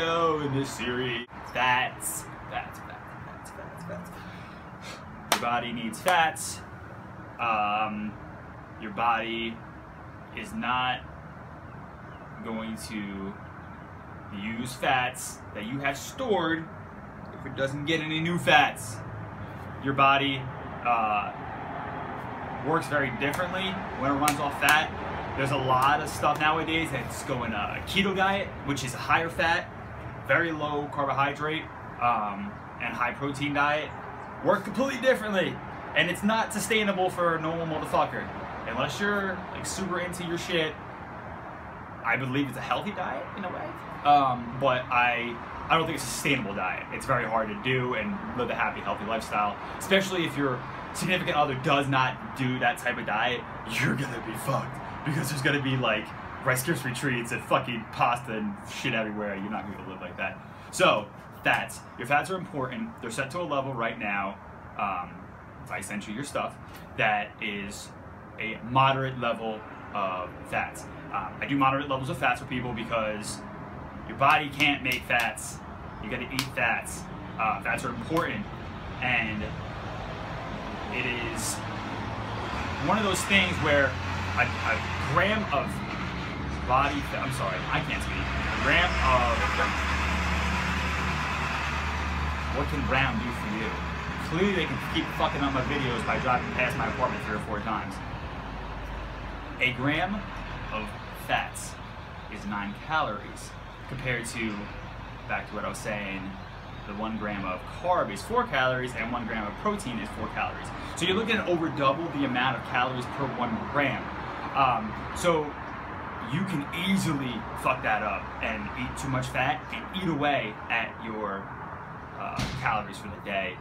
video in this series. Fats. Your body needs fats. Your body is not going to use fats that you have stored if it doesn't get any new fats. Your body works very differently when it runs off fat. There's a lot of stuff nowadays that's going a keto diet, which is a higher fat, very low carbohydrate, and high protein diet. Work completely differently, and it's not sustainable for a normal motherfucker. Unless you're like super into your shit, I believe it's a healthy diet in a way, but I don't think it's a sustainable diet. It's very hard to do and live a happy, healthy lifestyle, especially if your significant other does not do that type of diet. You're gonna be fucked because there's gonna be like Rice Krispie treats and fucking pasta and shit everywhere. You're not gonna live like that. So fats, your fats are important. They're set to a level right now. I sent you your stuff that is a moderate level of fats. I do moderate levels of fats for people because your body can't make fats. You gotta eat fats. Fats are important, and it is one of those things where a gram of body fat, I'm sorry, I can't speak. A gram of, what can gram do for you? Clearly they can keep fucking up my videos by driving past my apartment 3 or 4 times. A gram of fats is 9 calories compared to, back to what I was saying, the 1 gram of carb is 4 calories and 1 gram of protein is 4 calories. So you're looking at over double the amount of calories per 1 gram. So you can easily fuck that up and eat too much fat and eat away at your calories for the day.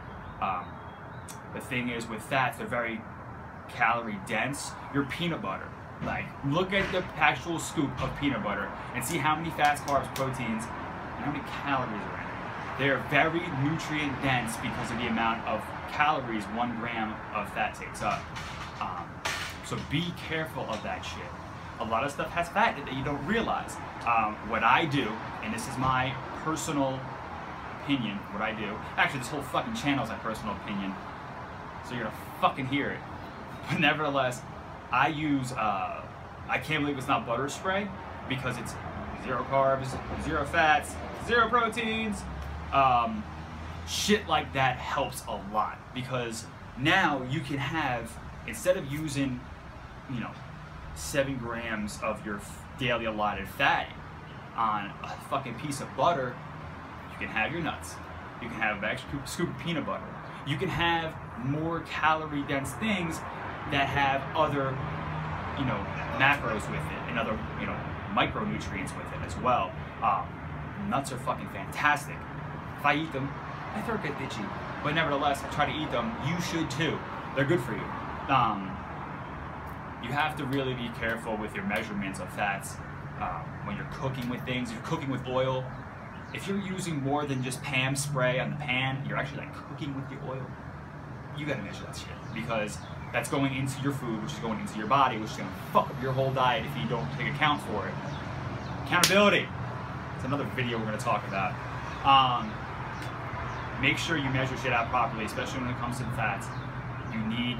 The thing is with fats, they're very calorie dense. Your peanut butter, like look at the actual scoop of peanut butter and see how many fats, carbs, proteins, and how many calories are in it. They're very nutrient dense because of the amount of calories 1 gram of fat takes up. So be careful of that shit. A lot of stuff has fat that you don't realize. What I do, and this is my personal opinion, what I do, actually this whole fucking channel is my personal opinion, so you're gonna fucking hear it. But nevertheless, I use, I can't believe it's not butter spray, because it's 0 carbs, 0 fats, 0 proteins. Shit like that helps a lot, because now you can have, instead of using, 7 grams of your daily allotted fat on a fucking piece of butter, you can have your nuts. You can have an extra scoop of peanut butter. You can have more calorie dense things that have other, macros with it and other, micronutrients with it as well. Nuts are fucking fantastic. If I eat them, I throat get itchy, but nevertheless, I try to eat them. You should too. They're good for you. You have to really be careful with your measurements of fats when you're cooking with things. If you're cooking with oil, if you're using more than just Pam spray on the pan, you're actually like cooking with the oil. You gotta measure that shit, because that's going into your food, which is going into your body, which is gonna fuck up your whole diet if you don't take account for it. Accountability. It's another video we're gonna talk about. Make sure you measure shit out properly, especially when it comes to the fats. You need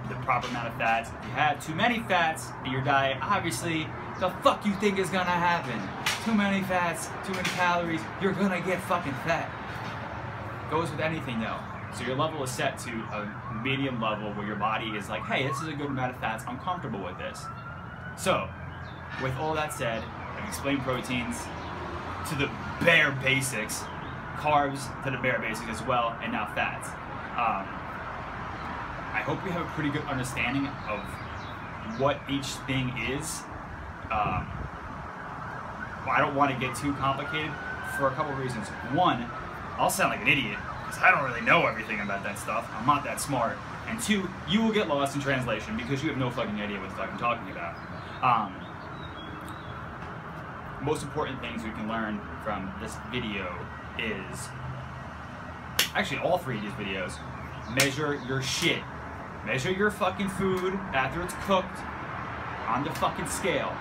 the proper amount of fats. If you have too many fats in your diet, obviously, the fuck you think is gonna happen? Too many fats, too many calories, you're gonna get fucking fat. Goes with anything though. So your level is set to a medium level where your body is like, hey, this is a good amount of fats, I'm comfortable with this. So, with all that said, I've explained proteins to the bare basics, carbs to the bare basics as well, and now fats. I hope you have a pretty good understanding of what each thing is. I don't want to get too complicated for a couple reasons. One, I'll sound like an idiot because I don't really know everything about that stuff. I'm not that smart. And 2, you will get lost in translation because you have no fucking idea what the fuck I'm talking about. Most important things we can learn from this video is, actually all 3 of these videos, measure your shit. Measure your fucking food after it's cooked on the fucking scale,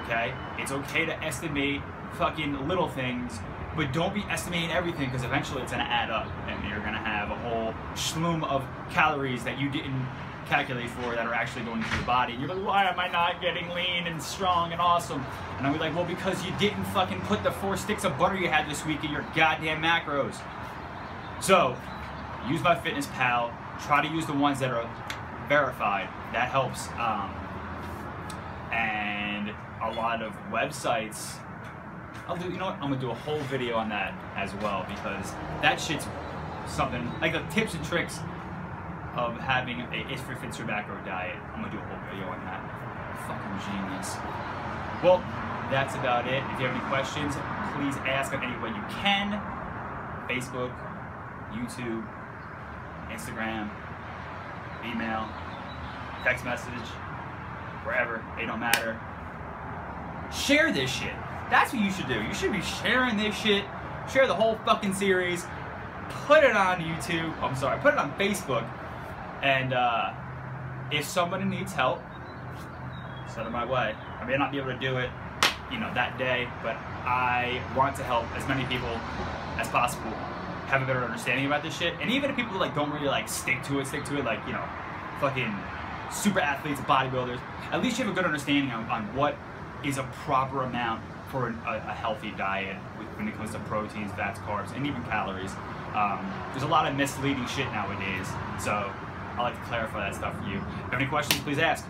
okay? It's okay to estimate fucking little things, but don't be estimating everything, because eventually it's going to add up and you're going to have a whole schloom of calories that you didn't calculate for that are actually going into your body. And you're like, why am I not getting lean and strong and awesome? And I'll be like, well, because you didn't fucking put the 4 sticks of butter you had this week in your goddamn macros. So, use MyFitnessPal. Try to use the ones that are verified. That helps. And a lot of websites, you know what, I'm gonna do a whole video on that as well, because that shit's something, like the tips and tricks of having a fit tobacco diet. I'm gonna do a whole video on that. Fucking genius. Well, that's about it. If you have any questions, please ask on any way you can. Facebook, YouTube, Instagram, email, text message, wherever, they don't matter. Share this shit. That's what you should do. You should be sharing this shit. Share the whole fucking series. Put it on YouTube. I'm sorry, put it on Facebook. And if somebody needs help, send it my way. I may not be able to do it, you know, that day, but I want to help as many people as possible have a better understanding about this shit. And even if people like don't really like stick to it, like, you know, fucking super athletes, bodybuilders, at least you have a good understanding on what is a proper amount for a healthy diet when it comes to proteins, fats, carbs, and even calories. There's a lot of misleading shit nowadays, so I like to clarify that stuff for you. If you have any questions, please ask.